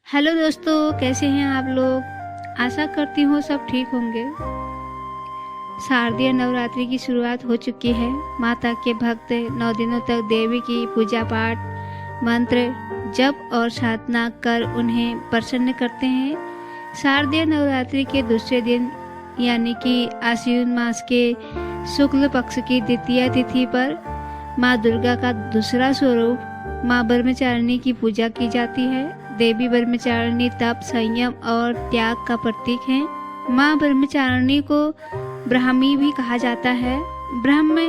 Hello दोस्तों, कैसे हैं आप लोग। आशा करती हूँ सब ठीक होंगे। शारदीय नवरात्रि की शुरुआत हो चुकी है। माता के भक्त 9 दिनों तक देवी की पूजा पाठ, मंत्र जप और साधना कर उन्हें प्रसन्न करते हैं। शारदीय नवरात्रि के दूसरे दिन यानी कि आश्विन मास के शुक्ल पक्ष की द्वितीय तिथि पर माँ दुर्गा का दूसरा स्वरूप माँ ब्रह्मचारिणी की पूजा की जाती है। देवी ब्रह्मचारिणी तप, संयम और त्याग का प्रतीक है। माँ ब्रह्मचारिणी को ब्राह्मी भी कहा जाता है। ब्रह्म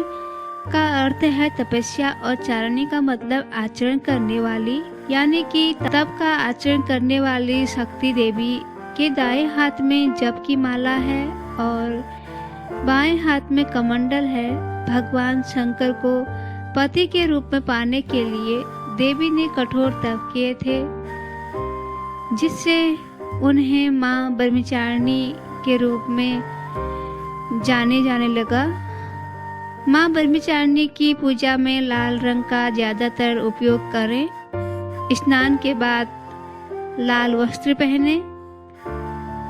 का अर्थ है तपस्या और चारिणी का मतलब आचरण करने वाली, यानी कि तप का आचरण करने वाली शक्ति देवी के दाएं हाथ में जप की माला है और बाएं हाथ में कमंडल है। भगवान शंकर को पति के रूप में पाने के लिए देवी ने कठोर तप किए थे, जिससे उन्हें माँ ब्रह्मचारिणी के रूप में जाने जाने लगा। माँ ब्रह्मचारिणी की पूजा में लाल रंग का ज्यादातर उपयोग करें। स्नान के बाद लाल वस्त्र पहने।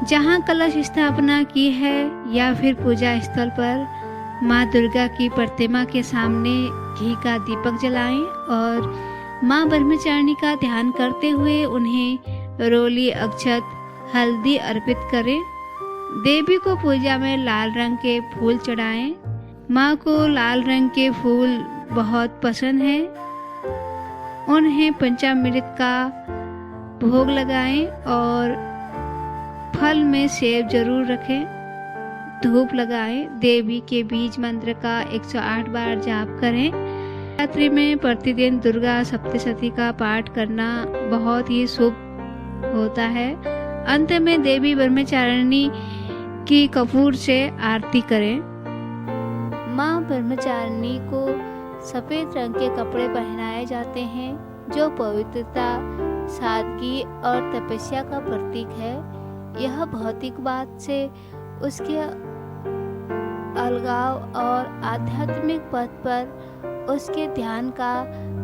जहाँ कलश स्थापना की है या फिर पूजा स्थल पर माँ दुर्गा की प्रतिमा के सामने घी का दीपक जलाएं और माँ ब्रह्मचारिणी का ध्यान करते हुए उन्हें रोली, अक्षत, हल्दी अर्पित करें। देवी को पूजा में लाल रंग के फूल चढ़ाएं। माँ को लाल रंग के फूल बहुत पसंद है। उन्हें पंचामृत का भोग लगाएं और फल में सेब जरूर रखें। धूप लगाएं। देवी के बीज मंत्र का 108 बार जाप करें। रात्रि में प्रतिदिन दुर्गा सप्तशती का पाठ करना बहुत ही शुभ होता है। अंत में देवी ब्रह्मचारिणी की कपूर से आरती करें। माँ ब्रह्मचारिणी को सफेद रंग के कपड़े पहनाए जाते हैं, जो पवित्रता, सादगी और तपस्या का प्रतीक है। यह भौतिकवाद से उसके अलगाव और आध्यात्मिक पथ पर उसके ध्यान का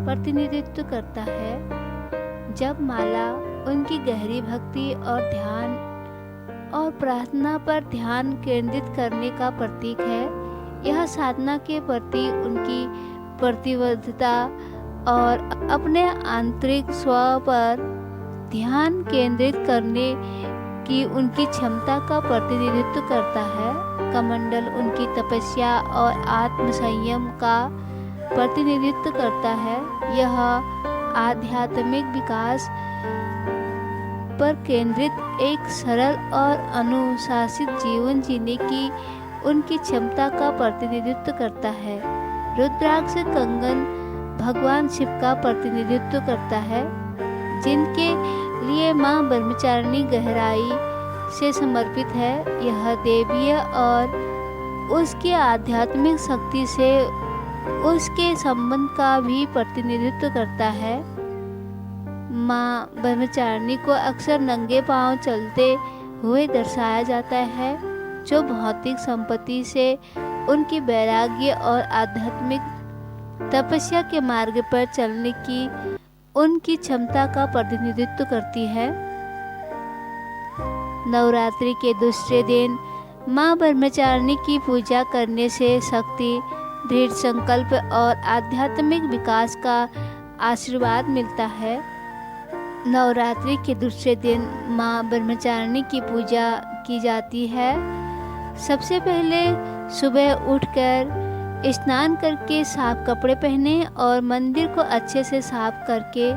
प्रतिनिधित्व करता है। जब माला उनकी गहरी भक्ति और ध्यान और प्रार्थना पर ध्यान केंद्रित करने का प्रतीक है। यह साधना के प्रति उनकी प्रतिबद्धता और अपने आंतरिक स्व पर ध्यान केंद्रित करने की उनकी क्षमता का प्रतिनिधित्व करता है। कमंडल उनकी तपस्या और आत्म संयम का प्रतिनिधित्व करता है। यह आध्यात्मिक विकास पर केंद्रित एक सरल और अनुशासित जीवन जीने की उनकी क्षमता का प्रतिनिधित्व करता है। रुद्राक्ष कंगन भगवान शिव का प्रतिनिधित्व करता है, जिनके लिए माँ ब्रह्मचारिणी गहराई से समर्पित है। यह देवीय और उसकी आध्यात्मिक शक्ति से उसके संबंध का भी प्रतिनिधित्व करता है। माँ ब्रह्मचारिणी को अक्सर नंगे पांव चलते हुए दर्शाया जाता है, जो भौतिक संपत्ति से उनकी वैराग्य और आध्यात्मिक तपस्या के मार्ग पर चलने की उनकी क्षमता का प्रतिनिधित्व करती है। नवरात्रि के दूसरे दिन माँ ब्रह्मचारिणी की पूजा करने से शक्ति, दृढ़ संकल्प और आध्यात्मिक विकास का आशीर्वाद मिलता है। नवरात्रि के दूसरे दिन माँ ब्रह्मचारिणी की पूजा की जाती है। सबसे पहले सुबह उठकर स्नान करके साफ कपड़े पहने और मंदिर को अच्छे से साफ करके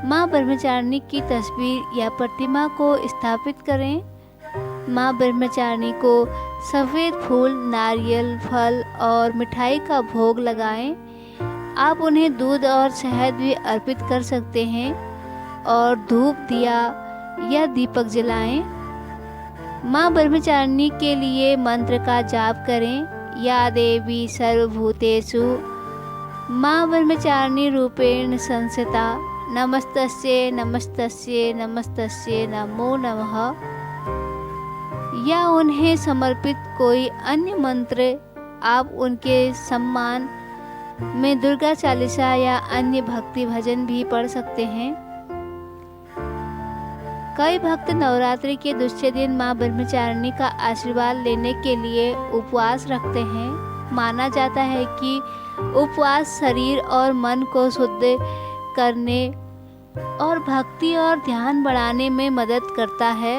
माँ ब्रह्मचारिणी की तस्वीर या प्रतिमा को स्थापित करें। माँ ब्रह्मचारिणी को सफ़ेद फूल, नारियल, फल और मिठाई का भोग लगाएं। आप उन्हें दूध और शहद भी अर्पित कर सकते हैं और धूप, दिया या दीपक जलाएं। माँ ब्रह्मचारिणी के लिए मंत्र का जाप करें। या देवी सर्वभूतेषु माँ ब्रह्मचारिणी रूपेण संस्थिता नमस्तस्यै नमस्तस्यै नमस्तस्यै नमो नमः। या उन्हें समर्पित कोई अन्य मंत्र आप उनके सम्मान में दुर्गा चालीसा या अन्य भक्ति भजन भी पढ़ सकते हैं। कई भक्त नवरात्रि के दूसरे दिन मां ब्रह्मचारिणी का आशीर्वाद लेने के लिए उपवास रखते हैं। माना जाता है कि उपवास शरीर और मन को शुद्ध करने और भक्ति और ध्यान बढ़ाने में मदद करता है।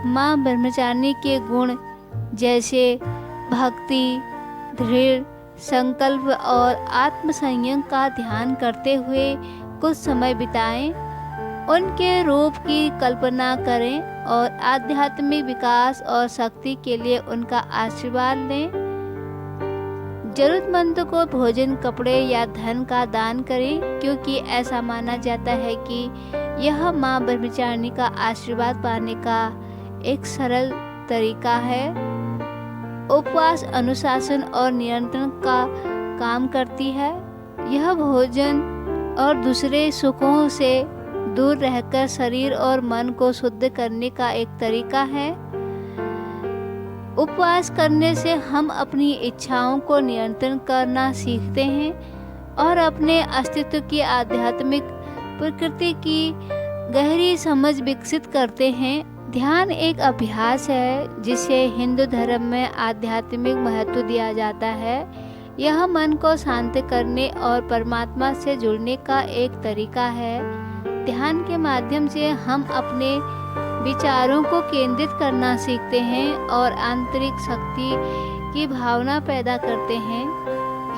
मां ब्रह्मचारिणी के गुण जैसे भक्ति, दृढ़ संकल्प और आत्मसंयम का ध्यान करते हुए कुछ समय बिताएं, उनके रूप की कल्पना करें और आध्यात्मिक विकास और शक्ति के लिए उनका आशीर्वाद लें। जरूरतमंदों को भोजन, कपड़े या धन का दान करें, क्योंकि ऐसा माना जाता है कि यह मां ब्रह्मचारिणी का आशीर्वाद पाने का एक सरल तरीका है। उपवास अनुशासन और नियंत्रण का काम करती है। यह भोजन और दूसरे सुखों से दूर रहकर शरीर और मन को शुद्ध करने का एक तरीका है। उपवास करने से हम अपनी इच्छाओं को नियंत्रण करना सीखते हैं और अपने अस्तित्व की आध्यात्मिक प्रकृति की गहरी समझ विकसित करते हैं। ध्यान एक अभ्यास है जिसे हिंदू धर्म में आध्यात्मिक महत्व दिया जाता है। यह मन को शांत करने और परमात्मा से जुड़ने का एक तरीका है। ध्यान के माध्यम से हम अपने विचारों को केंद्रित करना सीखते हैं और आंतरिक शक्ति की भावना पैदा करते हैं।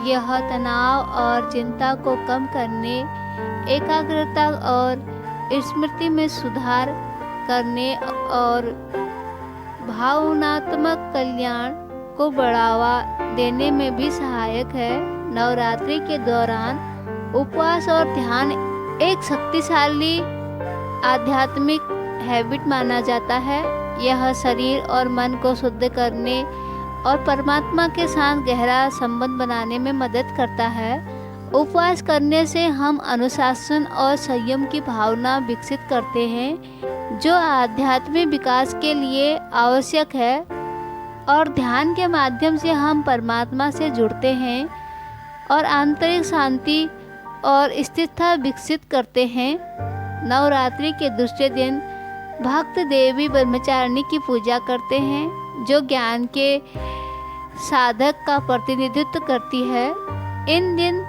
यह तनाव और चिंता को कम करने, एकाग्रता और स्मृति में सुधार करने और भावनात्मक कल्याण को बढ़ावा देने में भी सहायक है। नवरात्रि के दौरान उपवास और ध्यान एक शक्तिशाली आध्यात्मिक हैबिट माना जाता है। यह शरीर और मन को शुद्ध करने और परमात्मा के साथ गहरा संबंध बनाने में मदद करता है। उपवास करने से हम अनुशासन और संयम की भावना विकसित करते हैं, जो आध्यात्मिक विकास के लिए आवश्यक है, और ध्यान के माध्यम से हम परमात्मा से जुड़ते हैं और आंतरिक शांति और स्थिरता विकसित करते हैं। नवरात्रि के दूसरे दिन भक्त देवी ब्रह्मचारिणी की पूजा करते हैं, जो ज्ञान के साधक का प्रतिनिधित्व करती है। इन दिन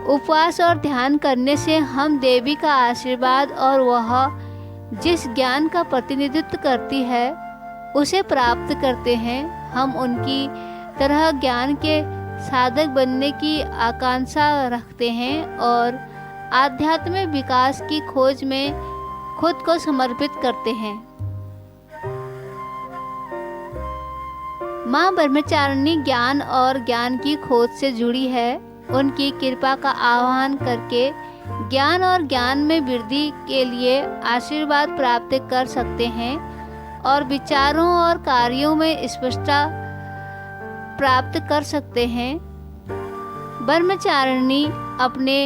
उपवास और ध्यान करने से हम देवी का आशीर्वाद और वह जिस ज्ञान का प्रतिनिधित्व करती है उसे प्राप्त करते हैं। हम उनकी तरह ज्ञान के साधक बनने की आकांक्षा रखते हैं और आध्यात्मिक विकास की खोज में खुद को समर्पित करते हैं। मां ब्रह्मचारिणी ज्ञान और ज्ञान की खोज से जुड़ी है। उनकी कृपा का आह्वान करके ज्ञान और ज्ञान में वृद्धि के लिए आशीर्वाद प्राप्त कर सकते हैं और विचारों और कार्यों में स्पष्टता प्राप्त कर सकते हैं। ब्रह्मचारिणी अपने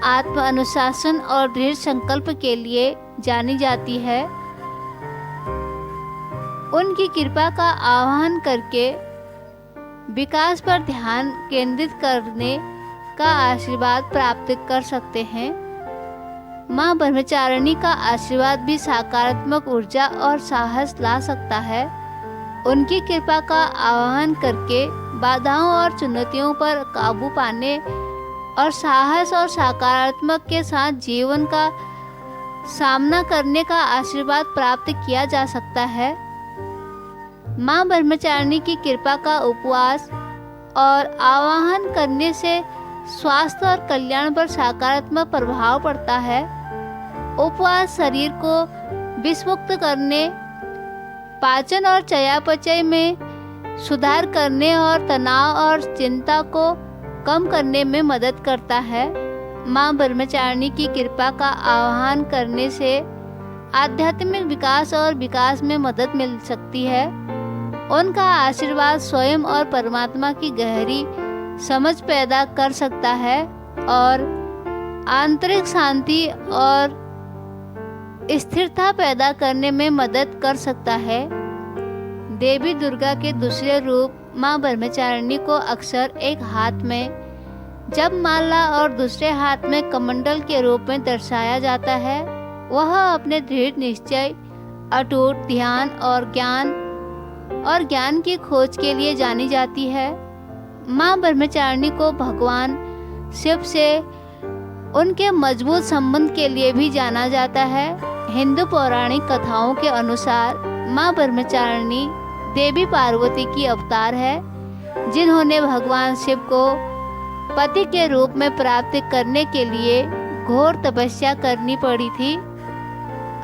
आत्म अनुशासन और दृढ़ संकल्प के लिए जानी जाती है। उनकी कृपा का आह्वान करके विकास पर ध्यान केंद्रित करने का आशीर्वाद प्राप्त कर सकते हैं। मां ब्रह्मचारिणी का आशीर्वाद भी सकारात्मक ऊर्जा और साहस ला सकता है। उनकी कृपा का आह्वान करके बाधाओं और चुनौतियों पर काबू पाने और साहस और सकारात्मक के साथ जीवन का सामना करने का आशीर्वाद प्राप्त किया जा सकता है। मां ब्रह्मचारिणी की कृपा का उपवास और आवाहन करने से स्वास्थ्य और कल्याण पर सकारात्मक प्रभाव पड़ता है। उपवास शरीर को विषमुक्त करने, पाचन और चयापचय में सुधार करने और तनाव और चिंता को कम करने में मदद करता है। मां ब्रह्मचारिणी की कृपा का आह्वान करने से आध्यात्मिक विकास और विकास में मदद मिल सकती है। उनका आशीर्वाद स्वयं और परमात्मा की गहरी समझ पैदा कर सकता है और आंतरिक शांति और स्थिरता पैदा करने में मदद कर सकता है। देवी दुर्गा के दूसरे रूप मां ब्रह्मचारिणी को अक्सर एक हाथ में जप माला और दूसरे हाथ में कमंडल के रूप में दर्शाया जाता है। वह अपने दृढ़ निश्चय, अटूट ध्यान और ज्ञान की खोज के लिए जानी जाती है। माँ ब्रह्मचारिणी को भगवान शिव से उनके मजबूत संबंध के लिए भी जाना जाता है। हिंदू पौराणिक कथाओं के अनुसार माँ ब्रह्मचारिणी देवी पार्वती की अवतार है, जिन्होंने भगवान शिव को पति के रूप में प्राप्त करने के लिए घोर तपस्या करनी पड़ी थी।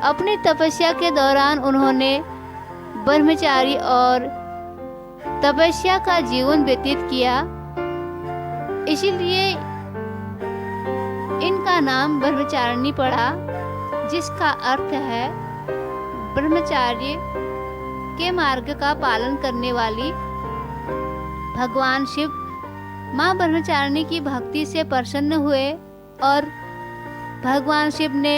अपनी तपस्या के दौरान उन्होंने ब्रह्मचारी और तपस्या का जीवन व्यतीत किया, इसीलिए इनका नाम ब्रह्मचारिणी पड़ा, जिसका अर्थ है ब्रह्मचर्य के मार्ग का पालन करने वाली। भगवान शिव माँ ब्रह्मचारिणी की भक्ति से प्रसन्न हुए और भगवान शिव ने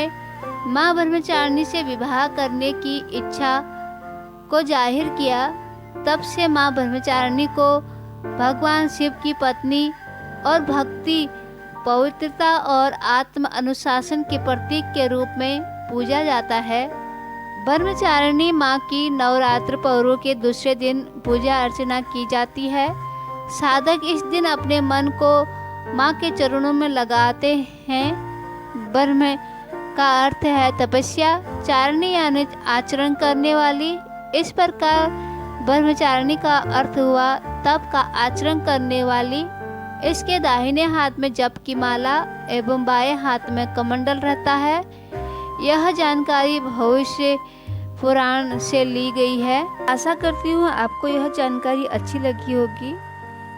माँ ब्रह्मचारिणी से विवाह करने की इच्छा को जाहिर किया। तब से माँ ब्रह्मचारिणी को भगवान शिव की पत्नी और भक्ति, पवित्रता और आत्म अनुशासन के प्रतीक के रूप में पूजा जाता है। ब्रह्मचारिणी माँ की नवरात्र पर्व के दूसरे दिन पूजा अर्चना की जाती है। साधक इस दिन अपने मन को माँ के चरणों में लगाते हैं। ब्रह्म का अर्थ है तपस्या, चारिणी यानी आचरण करने वाली। इस प्रकार ब्रह्मचारिणी का अर्थ हुआ तप का आचरण करने वाली। इसके दाहिने हाथ में जप की माला एवं बाएं हाथ में कमंडल रहता है। यह जानकारी भविष्य पुराण से ली गई है। आशा करती हूँ आपको यह जानकारी अच्छी लगी होगी।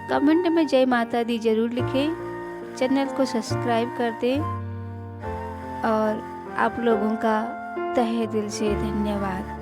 कमेंट में जय माता दी जरूर लिखें, चैनल को सब्सक्राइब कर दें और आप लोगों का तहे दिल से धन्यवाद।